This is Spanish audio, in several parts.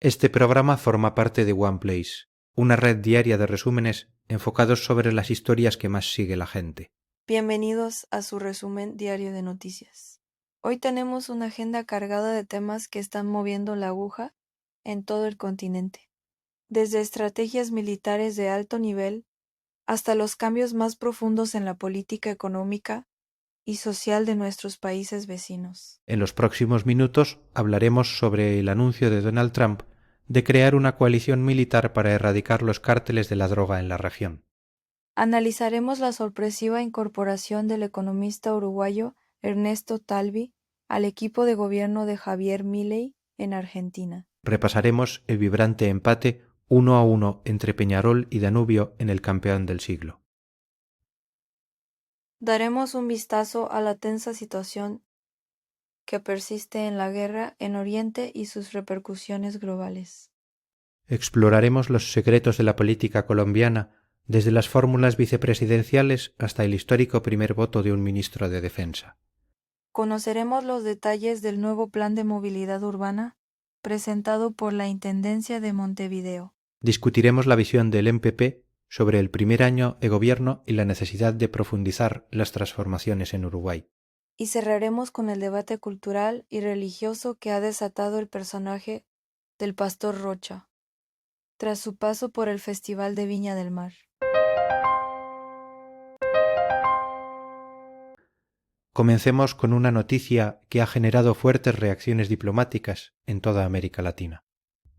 Este programa forma parte de OnePlace, una red diaria de resúmenes enfocados sobre las historias que más sigue la gente. Bienvenidos a su resumen diario de noticias. Hoy tenemos una agenda cargada de temas que están moviendo la aguja en todo el continente, desde estrategias militares de alto nivel hasta los cambios más profundos en la política económica y social de nuestros países vecinos. En los próximos minutos hablaremos sobre el anuncio de Donald Trump de crear una coalición militar para erradicar los cárteles de la droga en la región. Analizaremos la sorpresiva incorporación del economista uruguayo Ernesto Talvi al equipo de gobierno de Javier Milei en Argentina. Repasaremos el vibrante empate 1-1 entre Peñarol y Danubio en el Campeón del Siglo. Daremos un vistazo a la tensa situación que persiste en la guerra en Oriente y sus repercusiones globales. Exploraremos los secretos de la política colombiana, desde las fórmulas vicepresidenciales hasta el histórico primer voto de un ministro de Defensa. Conoceremos los detalles del nuevo plan de movilidad urbana presentado por la Intendencia de Montevideo. Discutiremos la visión del MPP sobre el primer año de gobierno y la necesidad de profundizar las transformaciones en Uruguay. Y cerraremos con el debate cultural y religioso que ha desatado el personaje del Pastor Rocha, tras su paso por el Festival de Viña del Mar. Comencemos con una noticia que ha generado fuertes reacciones diplomáticas en toda América Latina.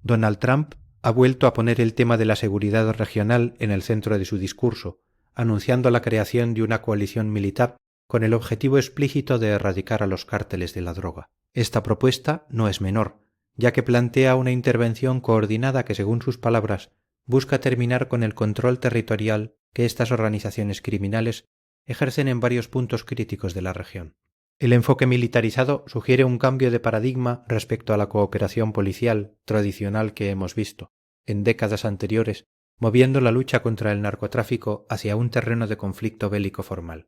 Donald Trump ha vuelto a poner el tema de la seguridad regional en el centro de su discurso, anunciando la creación de una coalición militar con el objetivo explícito de erradicar a los cárteles de la droga. Esta propuesta no es menor, ya que plantea una intervención coordinada que, según sus palabras, busca terminar con el control territorial que estas organizaciones criminales ejercen en varios puntos críticos de la región. El enfoque militarizado sugiere un cambio de paradigma respecto a la cooperación policial tradicional que hemos visto en décadas anteriores, moviendo la lucha contra el narcotráfico hacia un terreno de conflicto bélico formal.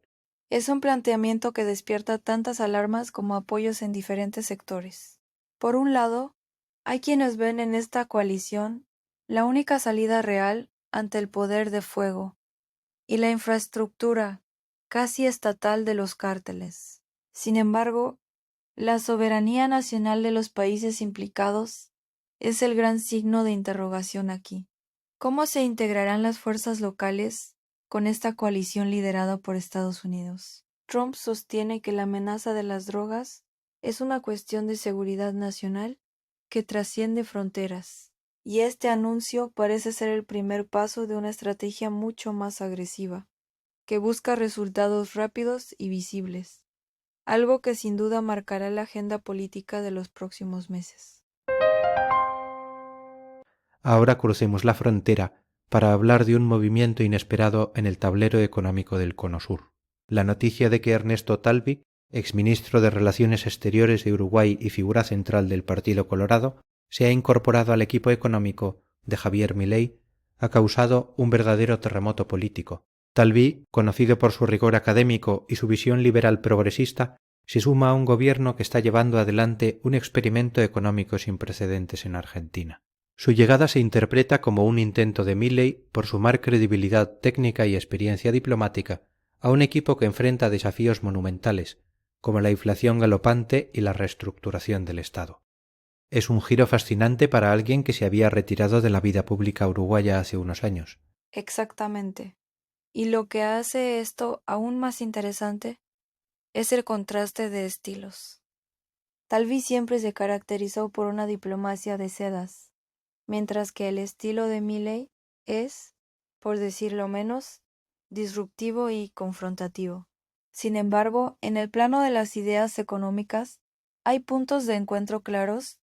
Es un planteamiento que despierta tantas alarmas como apoyos en diferentes sectores. Por un lado, hay quienes ven en esta coalición la única salida real ante el poder de fuego y la infraestructura casi estatal de los cárteles. Sin embargo, la soberanía nacional de los países implicados es el gran signo de interrogación aquí. ¿Cómo se integrarán las fuerzas locales con esta coalición liderada por Estados Unidos? Trump sostiene que la amenaza de las drogas es una cuestión de seguridad nacional que trasciende fronteras, y este anuncio parece ser el primer paso de una estrategia mucho más agresiva, que busca resultados rápidos y visibles, algo que sin duda marcará la agenda política de los próximos meses. Ahora crucemos la frontera para hablar de un movimiento inesperado en el tablero económico del Cono Sur. La noticia de que Ernesto Talvi, exministro de Relaciones Exteriores de Uruguay y figura central del Partido Colorado, se ha incorporado al equipo económico de Javier Milei, ha causado un verdadero terremoto político. Talvi, conocido por su rigor académico y su visión liberal progresista, se suma a un gobierno que está llevando adelante un experimento económico sin precedentes en Argentina. Su llegada se interpreta como un intento de Milei por sumar credibilidad técnica y experiencia diplomática a un equipo que enfrenta desafíos monumentales, como la inflación galopante y la reestructuración del Estado. Es un giro fascinante para alguien que se había retirado de la vida pública uruguaya hace unos años. Exactamente. Y lo que hace esto aún más interesante es el contraste de estilos. Talvi siempre se caracterizó por una diplomacia de sedas, mientras que el estilo de Milei es, por decirlo menos, disruptivo y confrontativo. Sin embargo, en el plano de las ideas económicas, hay puntos de encuentro claros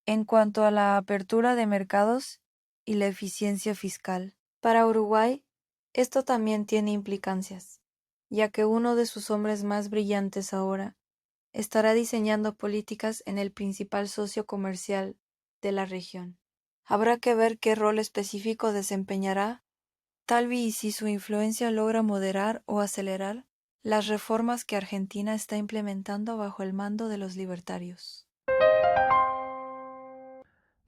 en cuanto a la apertura de mercados y la eficiencia fiscal. Para Uruguay, esto también tiene implicancias, ya que uno de sus hombres más brillantes ahora estará diseñando políticas en el principal socio comercial de la región. Habrá que ver qué rol específico desempeñará Talvi y si su influencia logra moderar o acelerar las reformas que Argentina está implementando bajo el mando de los libertarios.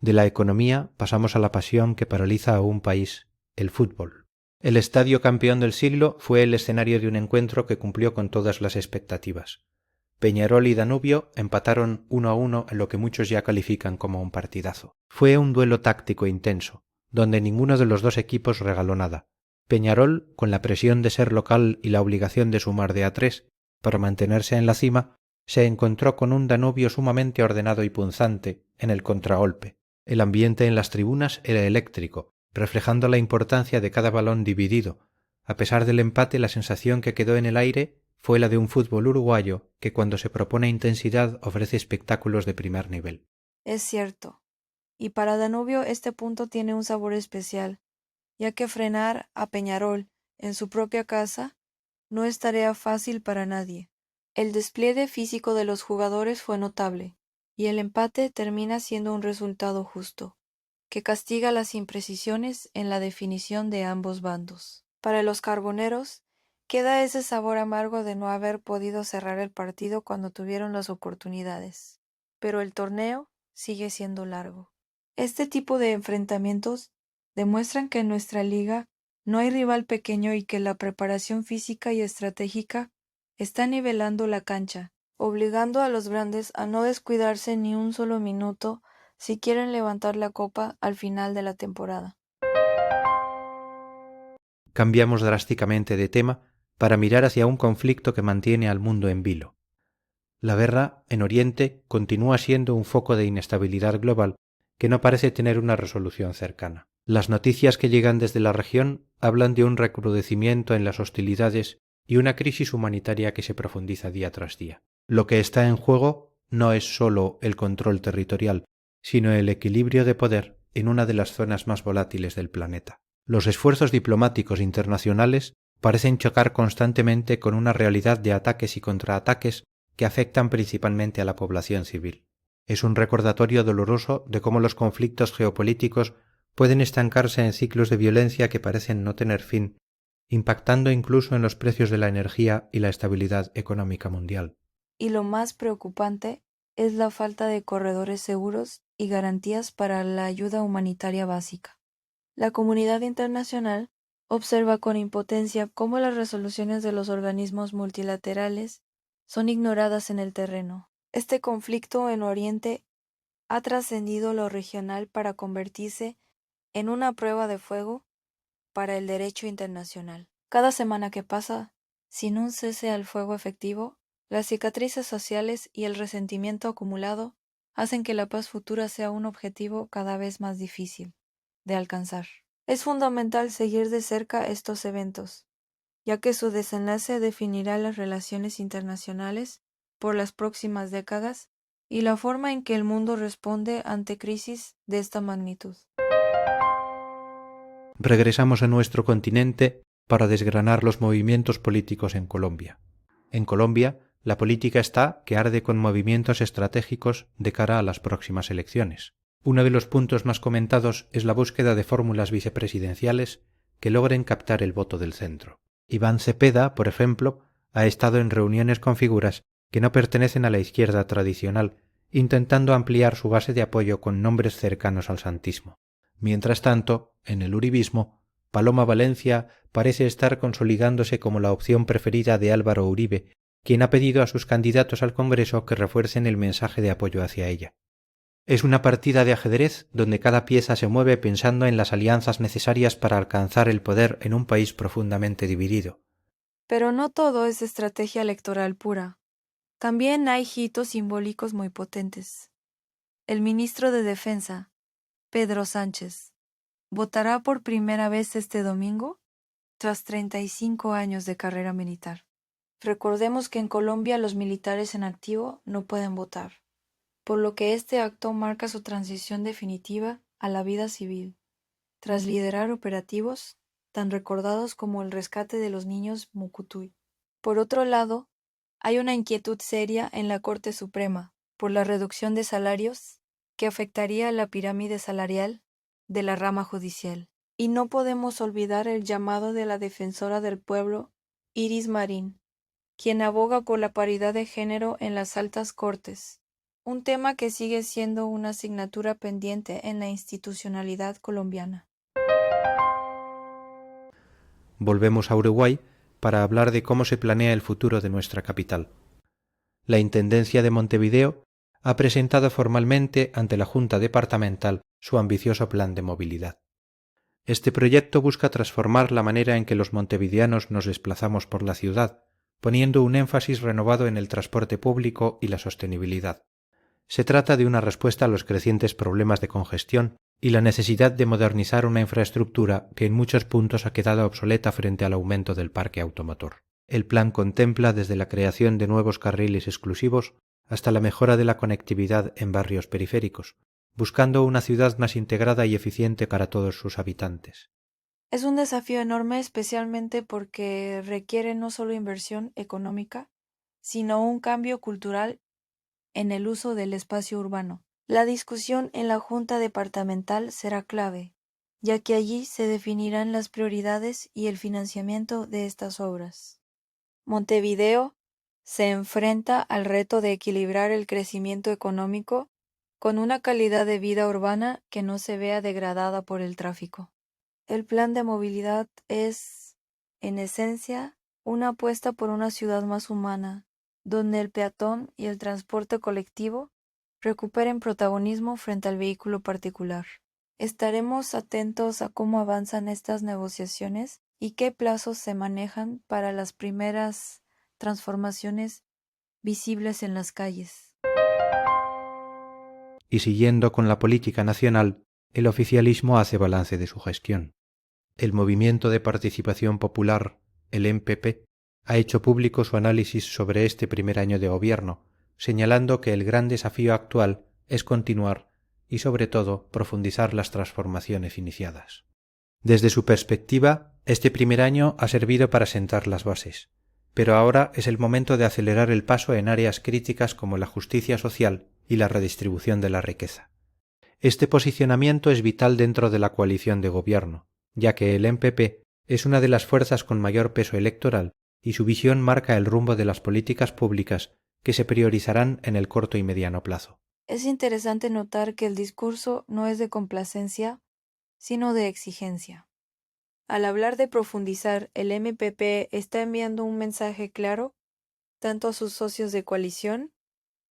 De la economía pasamos a la pasión que paraliza a un país, el fútbol. El estadio campeón del siglo fue el escenario de un encuentro que cumplió con todas las expectativas. Peñarol y Danubio empataron 1-1 en lo que muchos ya califican como un partidazo. Fue un duelo táctico intenso, donde ninguno de los dos equipos regaló nada. Peñarol, con la presión de ser local y la obligación de sumar de a 3 para mantenerse en la cima, se encontró con un Danubio sumamente ordenado y punzante en el contragolpe. El ambiente en las tribunas era eléctrico, reflejando la importancia de cada balón dividido. A pesar del empate, la sensación que quedó en el aire fue la de un fútbol uruguayo que cuando se propone intensidad ofrece espectáculos de primer nivel. Es cierto. Y para Danubio este punto tiene un sabor especial, ya que frenar a Peñarol en su propia casa no es tarea fácil para nadie. El despliegue físico de los jugadores fue notable, y el empate termina siendo un resultado justo, que castiga las imprecisiones en la definición de ambos bandos. Para los carboneros, queda ese sabor amargo de no haber podido cerrar el partido cuando tuvieron las oportunidades. Pero el torneo sigue siendo largo. Este tipo de enfrentamientos demuestran que en nuestra liga no hay rival pequeño y que la preparación física y estratégica está nivelando la cancha, obligando a los grandes a no descuidarse ni un solo minuto si quieren levantar la copa al final de la temporada. Cambiamos drásticamente de tema para mirar hacia un conflicto que mantiene al mundo en vilo. La guerra en Oriente continúa siendo un foco de inestabilidad global que no parece tener una resolución cercana. Las noticias que llegan desde la región hablan de un recrudecimiento en las hostilidades y una crisis humanitaria que se profundiza día tras día. Lo que está en juego no es solo el control territorial, sino el equilibrio de poder en una de las zonas más volátiles del planeta. Los esfuerzos diplomáticos internacionales parecen chocar constantemente con una realidad de ataques y contraataques que afectan principalmente a la población civil. Es un recordatorio doloroso de cómo los conflictos geopolíticos pueden estancarse en ciclos de violencia que parecen no tener fin, impactando incluso en los precios de la energía y la estabilidad económica mundial. Y lo más preocupante es la falta de corredores seguros y garantías para la ayuda humanitaria básica. La comunidad internacional observa con impotencia cómo las resoluciones de los organismos multilaterales son ignoradas en el terreno. Este conflicto en Oriente ha trascendido lo regional para convertirse en una prueba de fuego para el derecho internacional. Cada semana que pasa, sin un cese al fuego efectivo, las cicatrices sociales y el resentimiento acumulado hacen que la paz futura sea un objetivo cada vez más difícil de alcanzar. Es fundamental seguir de cerca estos eventos, ya que su desenlace definirá las relaciones internacionales por las próximas décadas y la forma en que el mundo responde ante crisis de esta magnitud. Regresamos a nuestro continente para desgranar los movimientos políticos en Colombia. En Colombia, la política está que arde con movimientos estratégicos de cara a las próximas elecciones. Uno de los puntos más comentados es la búsqueda de fórmulas vicepresidenciales que logren captar el voto del centro. Iván Cepeda, por ejemplo, ha estado en reuniones con figuras que no pertenecen a la izquierda tradicional, intentando ampliar su base de apoyo con nombres cercanos al santismo. Mientras tanto, en el uribismo, Paloma Valencia parece estar consolidándose como la opción preferida de Álvaro Uribe, quien ha pedido a sus candidatos al Congreso que refuercen el mensaje de apoyo hacia ella. Es una partida de ajedrez donde cada pieza se mueve pensando en las alianzas necesarias para alcanzar el poder en un país profundamente dividido. Pero no todo es estrategia electoral pura. También hay hitos simbólicos muy potentes. El ministro de Defensa, Pedro Sánchez, votará por primera vez este domingo tras 35 años de carrera militar. Recordemos que en Colombia los militares en activo no pueden votar, por lo que este acto marca su transición definitiva a la vida civil, tras liderar operativos tan recordados como el rescate de los niños Mucutuy. Por otro lado, hay una inquietud seria en la Corte Suprema por la reducción de salarios que afectaría a la pirámide salarial de la rama judicial. Y no podemos olvidar el llamado de la defensora del pueblo, Iris Marín, quien aboga por la paridad de género en las altas cortes, un tema que sigue siendo una asignatura pendiente en la institucionalidad colombiana. Volvemos a Uruguay para hablar de cómo se planea el futuro de nuestra capital. La Intendencia de Montevideo ha presentado formalmente ante la Junta Departamental su ambicioso plan de movilidad. Este proyecto busca transformar la manera en que los montevideanos nos desplazamos por la ciudad, poniendo un énfasis renovado en el transporte público y la sostenibilidad. Se trata de una respuesta a los crecientes problemas de congestión y la necesidad de modernizar una infraestructura que en muchos puntos ha quedado obsoleta frente al aumento del parque automotor. El plan contempla desde la creación de nuevos carriles exclusivos hasta la mejora de la conectividad en barrios periféricos, buscando una ciudad más integrada y eficiente para todos sus habitantes. Es un desafío enorme, especialmente porque requiere no solo inversión económica, sino un cambio cultural en el uso del espacio urbano. La discusión en la Junta Departamental será clave, ya que allí se definirán las prioridades y el financiamiento de estas obras. Montevideo se enfrenta al reto de equilibrar el crecimiento económico con una calidad de vida urbana que no se vea degradada por el tráfico. El plan de movilidad es, en esencia, una apuesta por una ciudad más humana, donde el peatón y el transporte colectivo recuperen protagonismo frente al vehículo particular. Estaremos atentos a cómo avanzan estas negociaciones y qué plazos se manejan para las primeras transformaciones visibles en las calles. Y siguiendo con la política nacional, el oficialismo hace balance de su gestión. El Movimiento de Participación Popular, el MPP, ha hecho público su análisis sobre este primer año de gobierno, señalando que el gran desafío actual es continuar y, sobre todo, profundizar las transformaciones iniciadas. Desde su perspectiva, este primer año ha servido para sentar las bases, pero ahora es el momento de acelerar el paso en áreas críticas como la justicia social y la redistribución de la riqueza. Este posicionamiento es vital dentro de la coalición de gobierno, ya que el MPP es una de las fuerzas con mayor peso electoral y su visión marca el rumbo de las políticas públicas que se priorizarán en el corto y mediano plazo. Es interesante notar que el discurso no es de complacencia, sino de exigencia. Al hablar de profundizar, el MPP está enviando un mensaje claro tanto a sus socios de coalición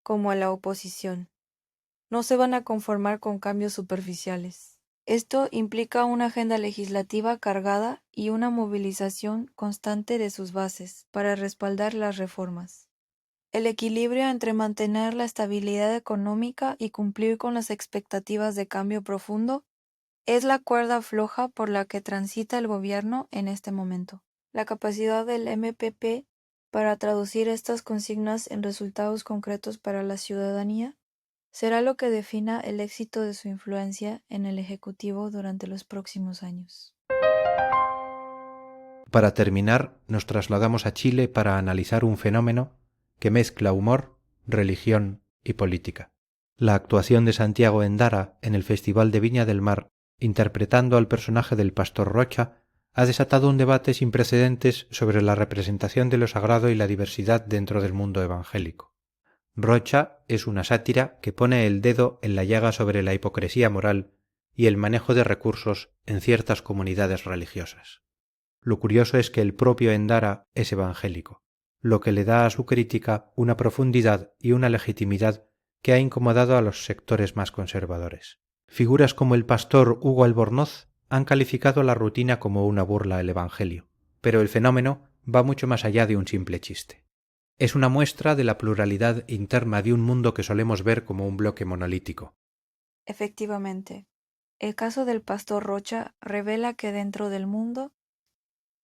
como a la oposición. No se van a conformar con cambios superficiales. Esto implica una agenda legislativa cargada y una movilización constante de sus bases para respaldar las reformas. El equilibrio entre mantener la estabilidad económica y cumplir con las expectativas de cambio profundo es la cuerda floja por la que transita el gobierno en este momento. La capacidad del MPP para traducir estas consignas en resultados concretos para la ciudadanía será lo que defina el éxito de su influencia en el Ejecutivo durante los próximos años. Para terminar, nos trasladamos a Chile para analizar un fenómeno que mezcla humor, religión y política. La actuación de Santiago Endara en el Festival de Viña del Mar, interpretando al personaje del pastor Rocha, ha desatado un debate sin precedentes sobre la representación de lo sagrado y la diversidad dentro del mundo evangélico. Rocha es una sátira que pone el dedo en la llaga sobre la hipocresía moral y el manejo de recursos en ciertas comunidades religiosas. Lo curioso es que el propio Endara es evangélico, lo que le da a su crítica una profundidad y una legitimidad que ha incomodado a los sectores más conservadores. Figuras como el pastor Hugo Albornoz han calificado la rutina como una burla al Evangelio, pero el fenómeno va mucho más allá de un simple chiste. Es una muestra de la pluralidad interna de un mundo que solemos ver como un bloque monolítico. Efectivamente, el caso del pastor Rocha revela que dentro del mundo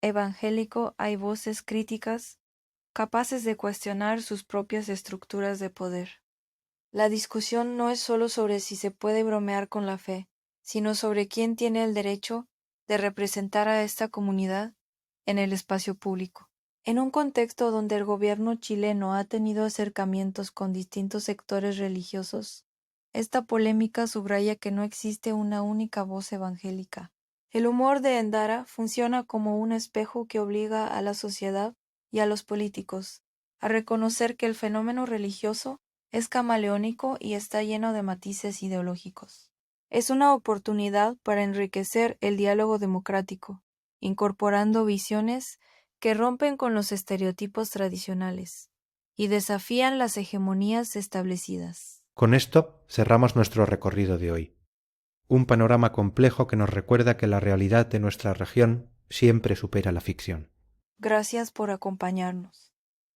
evangélico hay voces críticas capaces de cuestionar sus propias estructuras de poder. La discusión no es solo sobre si se puede bromear con la fe, sino sobre quién tiene el derecho de representar a esta comunidad en el espacio público. En un contexto donde el gobierno chileno ha tenido acercamientos con distintos sectores religiosos, esta polémica subraya que no existe una única voz evangélica. El humor de Endara funciona como un espejo que obliga a la sociedad y a los políticos a reconocer que el fenómeno religioso Es camaleónico y está lleno de matices ideológicos. Es una oportunidad para enriquecer el diálogo democrático, incorporando visiones que rompen con los estereotipos tradicionales y desafían las hegemonías establecidas. Con esto cerramos nuestro recorrido de hoy. Un panorama complejo que nos recuerda que la realidad de nuestra región siempre supera la ficción. Gracias por acompañarnos.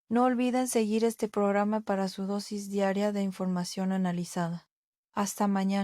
No olviden seguir este programa para su dosis diaria de información analizada. Hasta mañana.